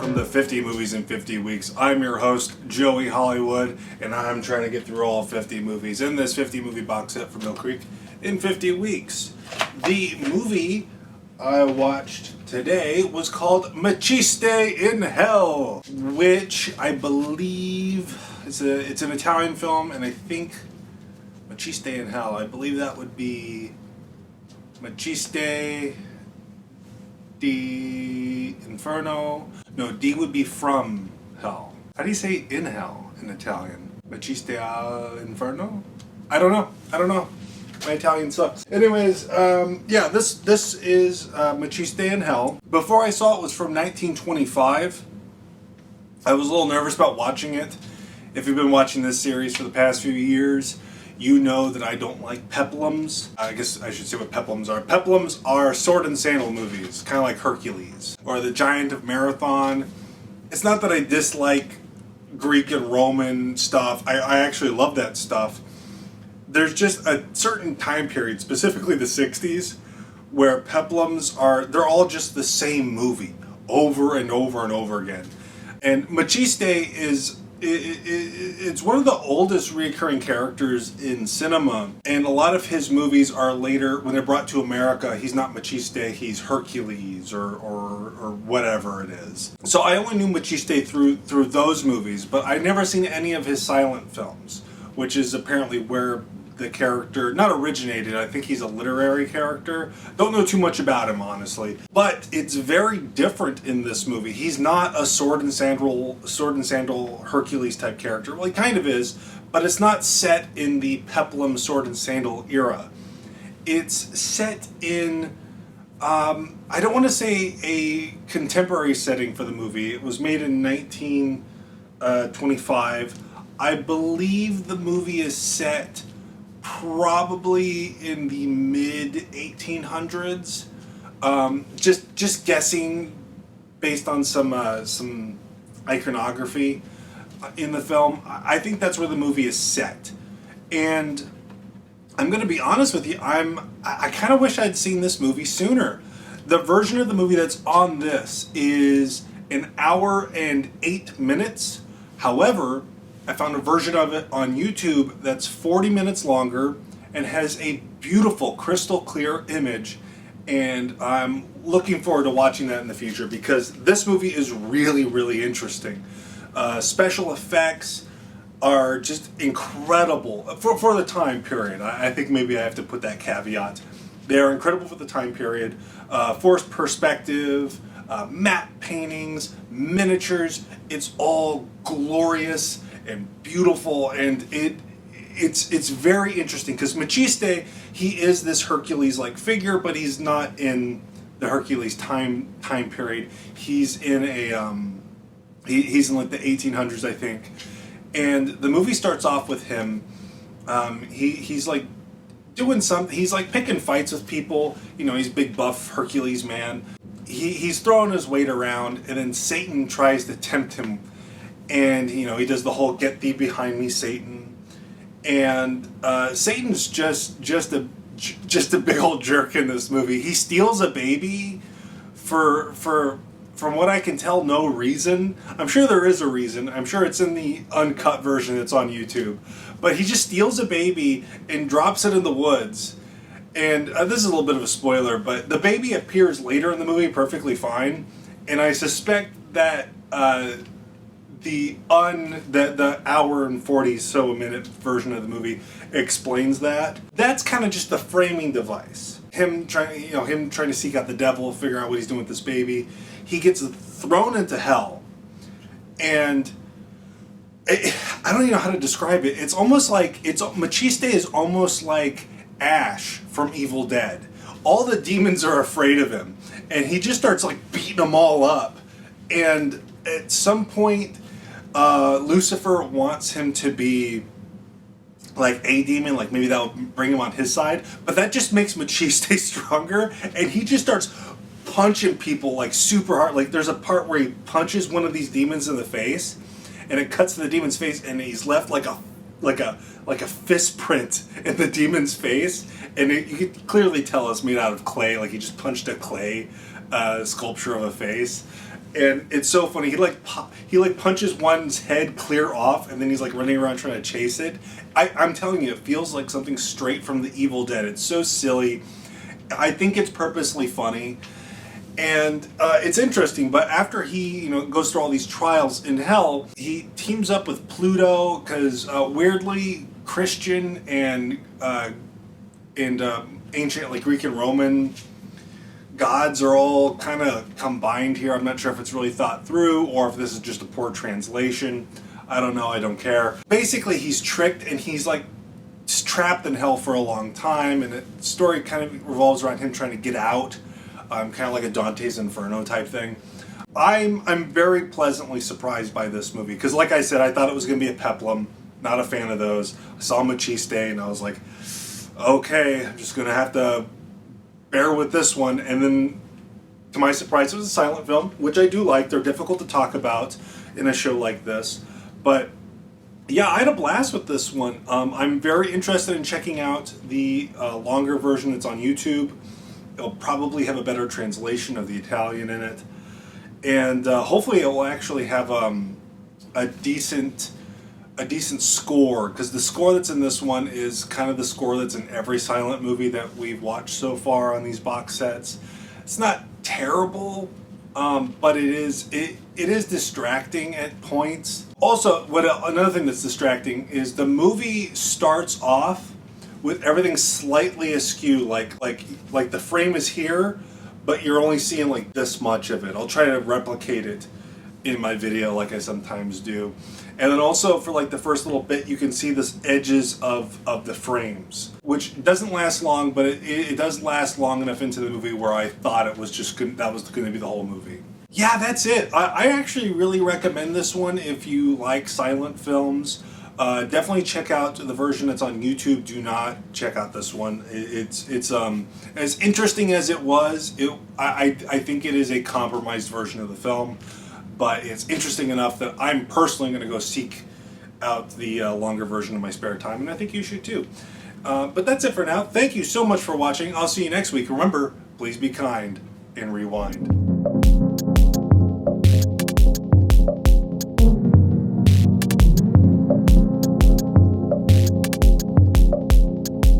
welcome to 50 Movies in 50 Weeks. I'm your host, Joey Hollywood, and I'm trying to get through all 50 movies in this 50 movie box set from Mill Creek in 50 weeks. The movie I watched today was called Maciste in Hell, which I believe it's an Italian film, and I think Maciste in Hell, I believe that would be Maciste di Inferno. No, D would be from hell. How do you say in hell in Italian? Maciste al Inferno? I don't know. My Italian sucks. Anyways, yeah, this is Maciste in Hell. Before I saw it was from 1925. I was a little nervous about watching it. If you've been watching this series for the past few years, you know that I don't like peplums. I guess I should say what peplums are. Peplums are sword and sandal movies, kind of like Hercules or The Giant of Marathon. It's not that I dislike Greek and Roman stuff. I actually love that stuff. There's just a certain time period, specifically the 60s, where peplums they're all just the same movie over and over and over again. And Maciste it's one of the oldest recurring characters in cinema, and a lot of his movies are later, when they're brought to America, he's not Maciste, he's Hercules or whatever it is. So I only knew Maciste through those movies, but I'd never seen any of his silent films, which is apparently where the character not originated. I think he's a literary character. Don't know too much about him, honestly, but it's very different in this movie. He's not a sword and sandal Hercules type character. Well, he kind of is, but it's not set in the peplum sword and sandal era. It's set in I don't want to say a contemporary setting for the movie. It was made in 1925. I believe the movie is set probably in the mid 1800s. Just guessing based on some iconography in the film. I think that's where the movie is set. And I'm going to be honest with you, I kind of wish I'd seen this movie sooner. The version of the movie that's on this is an hour and 8 minutes. However, I found a version of it on YouTube that's 40 minutes longer and has a beautiful crystal clear image, and I'm looking forward to watching that in the future because this movie is really, really interesting. Special effects are just incredible for the time period. I think maybe I have to put that caveat. They are incredible for the time period. Forced perspective, matte paintings, miniatures, it's all glorious and beautiful, and it's very interesting because Maciste, he is this Hercules-like figure, but he's not in the Hercules time period. He's in he's in like the 1800s, I think, and the movie starts off with him. He's like doing something. He's like picking fights with people. You know, he's a big buff Hercules man. He's throwing his weight around, and then Satan tries to tempt him. And, you know, he does the whole "get thee behind me, Satan," and Satan's just a big old jerk in this movie. He steals a baby for from what I can tell, no reason. I'm sure there is a reason. I'm sure it's in the uncut version that's on YouTube. But he just steals a baby and drops it in the woods. And this is a little bit of a spoiler, but the baby appears later in the movie perfectly fine, and I suspect that the hour and 40 so minute version of the movie explains that. That's kind of just the framing device. Him trying to seek out the devil, figure out what he's doing with this baby. He gets thrown into hell, and I don't even know how to describe it. It's almost like Maciste is almost like Ash from Evil Dead. All the demons are afraid of him, and he just starts like beating them all up. And at some point, Lucifer wants him to be like a demon, like maybe that'll bring him on his side, but that just makes Maciste stronger, and he just starts punching people like super hard. Like there's a part where he punches one of these demons in the face, and it cuts to the demon's face, and he's left like a fist print in the demon's face, and you could clearly tell it's made out of clay. Like he just punched a clay sculpture of a face. and it's so funny. He like punches one's head clear off, and then he's like running around trying to chase it. I'm telling you, it feels like something straight from The Evil Dead. It's so silly. I think it's purposely funny, and it's interesting. But after he goes through all these trials in hell, he teams up with Pluto because weirdly Christian and ancient like Greek and Roman gods are all kind of combined here. I'm not sure if it's really thought through or if this is just a poor translation. I don't know. I don't care. Basically, he's tricked and he's like trapped in hell for a long time, and the story kind of revolves around him trying to get out. Kind of like a Dante's Inferno type thing. I'm very pleasantly surprised by this movie because, like I said, I thought it was going to be a peplum. Not a fan of those. I saw Maciste and I was like, okay, I'm just going to have to bear with this one. And then, to my surprise, it was a silent film, which I do like. They're difficult to talk about in a show like this. But yeah, I had a blast with this one. I'm very interested in checking out the longer version that's on YouTube. It'll probably have a better translation of the Italian in it. And hopefully it will actually have a decent score, because the score that's in this one is kind of the score that's in every silent movie that we've watched so far on these box sets. It's not terrible, but it is distracting at points. Also, another thing that's distracting is the movie starts off with everything slightly askew, like the frame is here, but you're only seeing like this much of it. I'll try to replicate it in my video like I sometimes do. And then also for like the first little bit, you can see the edges of the frames, which doesn't last long, but it does last long enough into the movie where I thought it was just that was going to be the whole movie. Yeah, that's it. I actually really recommend this one if you like silent films. Definitely check out the version that's on YouTube. Do not check out this one. It's as interesting as it was. I think it is a compromised version of the film, but it's interesting enough that I'm personally going to go seek out the longer version in my spare time, and I think you should too. But that's it for now. Thank you so much for watching. I'll see you next week. Remember, please be kind and rewind.